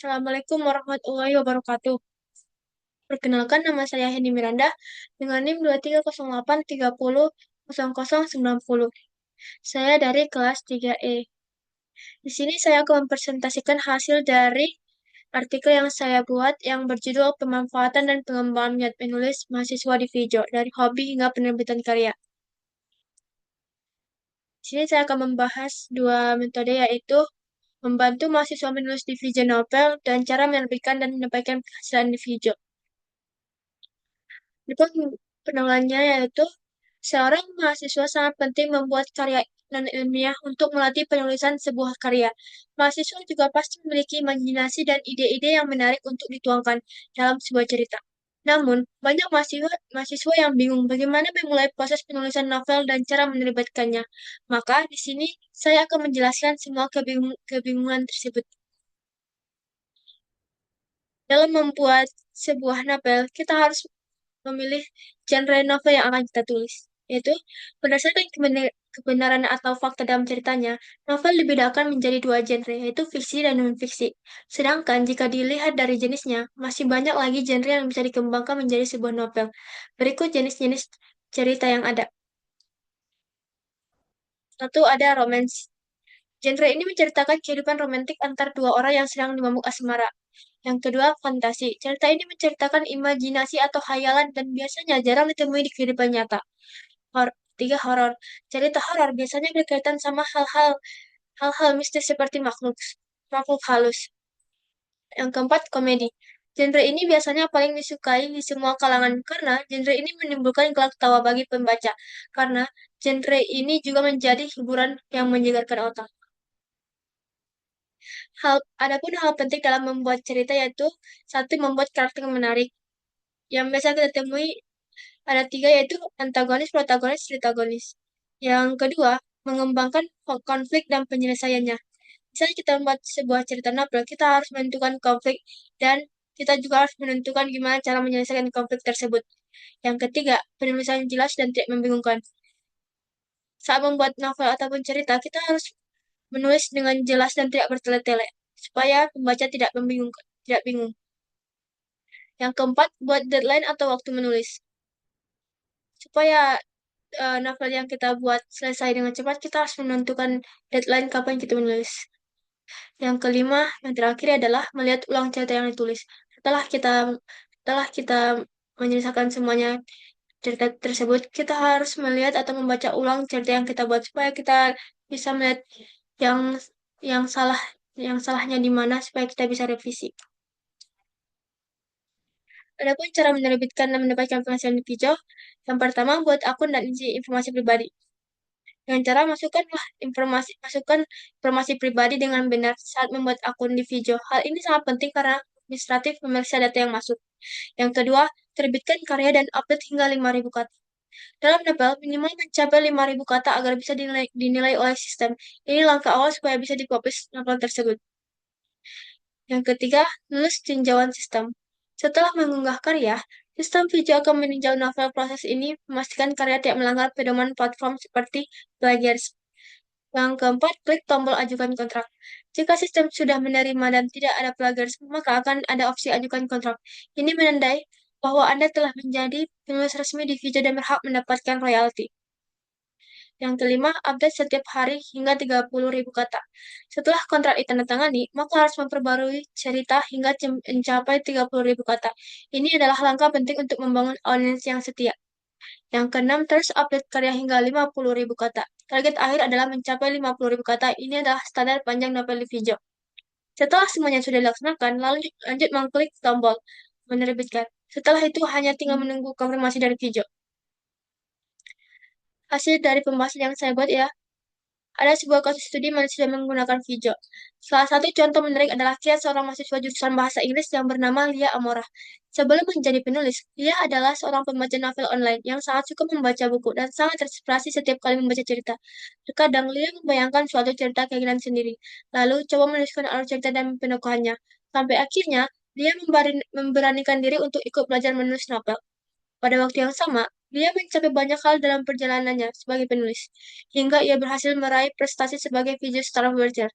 Assalamualaikum warahmatullahi wabarakatuh. Perkenalkan, nama saya Hendy Miranda dengan NIM 2308300090. Saya dari kelas 3E. Di sini saya akan mempresentasikan hasil dari artikel yang saya buat yang berjudul Pemanfaatan dan Pengembangan Minat Menulis Mahasiswa di Fijo dari Hobi hingga Penerbitan Karya. Di sini saya akan membahas dua metode, yaitu membantu mahasiswa menulis di Fijo Novel dan cara menerbitkan dan menyampaikan kehasil di Fijo. Itu penemuannya, yaitu seorang mahasiswa sangat penting membuat karya non-ilmiah untuk melatih penulisan sebuah karya. Mahasiswa juga pasti memiliki imajinasi dan ide-ide yang menarik untuk dituangkan dalam sebuah cerita. Namun, banyak mahasiswa yang bingung bagaimana memulai proses penulisan novel dan cara menerbitkannya. Maka, di sini saya akan menjelaskan semua kebingungan tersebut. Dalam membuat sebuah novel, kita harus memilih genre novel yang akan kita tulis, yaitu berdasarkan kebenaran atau fakta dalam ceritanya. Novel dibedakan menjadi dua genre, yaitu fiksi dan non-fiksi. Sedangkan jika dilihat dari jenisnya, masih banyak lagi genre yang bisa dikembangkan menjadi sebuah novel. Berikut jenis-jenis cerita yang ada. Satu, ada romance. Genre ini menceritakan kehidupan romantik antar dua orang yang sedang dimabuk asmara. Yang kedua, fantasi. Cerita ini menceritakan imajinasi atau khayalan dan biasanya jarang ditemui di kehidupan nyata. Tiga, horor. Cerita horor biasanya berkaitan sama hal-hal mistis seperti makhluk halus. Yang keempat, komedi. Genre ini biasanya paling disukai di semua kalangan karena genre ini menimbulkan gelak tawa bagi pembaca. Karena genre ini juga menjadi hiburan yang menyegarkan otak. Adapun hal penting dalam membuat cerita, yaitu satu, membuat karakter yang menarik. Yang biasa kita temui ada tiga, yaitu antagonis, protagonis, protagonis. Yang kedua, mengembangkan konflik dan penyelesaiannya. Misalnya kita membuat sebuah cerita novel, kita harus menentukan konflik dan kita juga harus menentukan gimana cara menyelesaikan konflik tersebut. Yang ketiga, penulisan jelas dan tidak membingungkan. Saat membuat novel ataupun cerita, kita harus menulis dengan jelas dan tidak bertele-tele, supaya pembaca tidak bingung. Yang keempat, buat deadline atau waktu menulis. Supaya novel yang kita buat selesai dengan cepat, kita harus menentukan deadline kapan kita menulis. Yang kelima, yang terakhir adalah melihat ulang cerita yang ditulis. Setelah kita menyelesaikan semuanya cerita tersebut, kita harus melihat atau membaca ulang cerita yang kita buat supaya kita bisa melihat yang yang salah yang salahnya di mana supaya kita bisa revisi. Adapun cara menerbitkan dan mendapatkan penghasilan di Pijo, yang pertama buat akun dan isi informasi pribadi. Dengan cara masukkan informasi pribadi dengan benar saat membuat akun di Vijo. Hal ini sangat penting karena administratif memeriksa data yang masuk. Yang kedua, terbitkan karya dan upload hingga 5.000 kata. Dalam novel, minimal mencapai 5.000 kata agar bisa dinilai oleh sistem. Ini langkah awal supaya bisa dipublish novel tersebut. Yang ketiga, lulus tinjauan sistem. Setelah mengunggah karya, sistem Vijo akan meninjau novel. Proses ini memastikan karya tidak melanggar pedoman platform seperti plagiarisme. Yang keempat, klik tombol ajukan kontrak. Jika sistem sudah menerima dan tidak ada plagiarisme, maka akan ada opsi ajukan kontrak. Ini menandai bahwa Anda telah menjadi penulis resmi di Vijo dan berhak mendapatkan royalti. Yang kelima, update setiap hari hingga 30.000 kata. Setelah kontrak ditandatangani, maka harus memperbarui cerita hingga mencapai 30.000 kata. Ini adalah langkah penting untuk membangun audiens yang setia. Yang keenam, terus update karya hingga 50.000 kata. Target akhir adalah mencapai 50.000 kata. Ini adalah standar panjang novel di Vijo. Setelah semuanya sudah dilaksanakan, lalu lanjut mengklik tombol menerbitkan. Setelah itu hanya tinggal menunggu konfirmasi dari Vijo. Hasil dari pembahasan yang saya buat ya, ada sebuah kasus studi manusia menggunakan Vijo. Salah satu contoh menarik adalah kisah seorang mahasiswa jurusan bahasa Inggris yang bernama Lia Amora. Sebelum menjadi penulis, Lia adalah seorang pembaca novel online yang sangat suka membaca buku dan sangat terinspirasi setiap kali membaca cerita. Terkadang Lia membayangkan suatu cerita keinginan sendiri, lalu coba menuliskan alur cerita dan penukahannya. Sampai akhirnya, Lia memberanikan diri untuk ikut belajar menulis novel. Pada waktu yang sama, dia mencapai banyak hal dalam perjalanannya sebagai penulis, hingga ia berhasil meraih prestasi sebagai video star writer.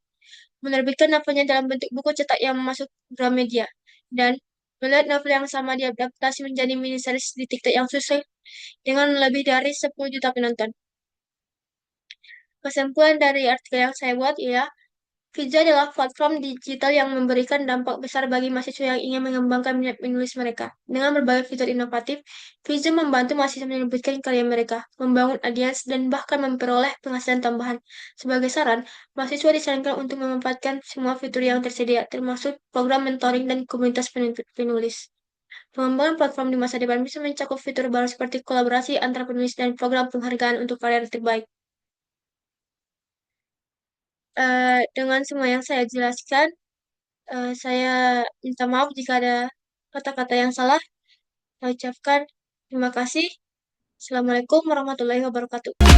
menerbitkan novelnya dalam bentuk buku cetak yang masuk Gramedia, dan melihat novel yang sama diadaptasi menjadi mini series di TikTok yang sukses dengan lebih dari 10 juta penonton. Kesimpulan dari artikel yang saya buat ya, Fija adalah platform digital yang memberikan dampak besar bagi mahasiswa yang ingin mengembangkan minat menulis mereka. Dengan berbagai fitur inovatif, Fija membantu mahasiswa menerbitkan karya mereka, membangun audiens, dan bahkan memperoleh penghasilan tambahan. Sebagai saran, mahasiswa disarankan untuk memanfaatkan semua fitur yang tersedia, termasuk program mentoring dan komunitas penulis. Pengembangan platform di masa depan bisa mencakup fitur baru seperti kolaborasi antar penulis dan program penghargaan untuk karya terbaik. Dengan semua yang saya jelaskan, saya minta maaf jika ada kata-kata yang salah. Saya ucapkan terima kasih. Assalamualaikum warahmatullahi wabarakatuh.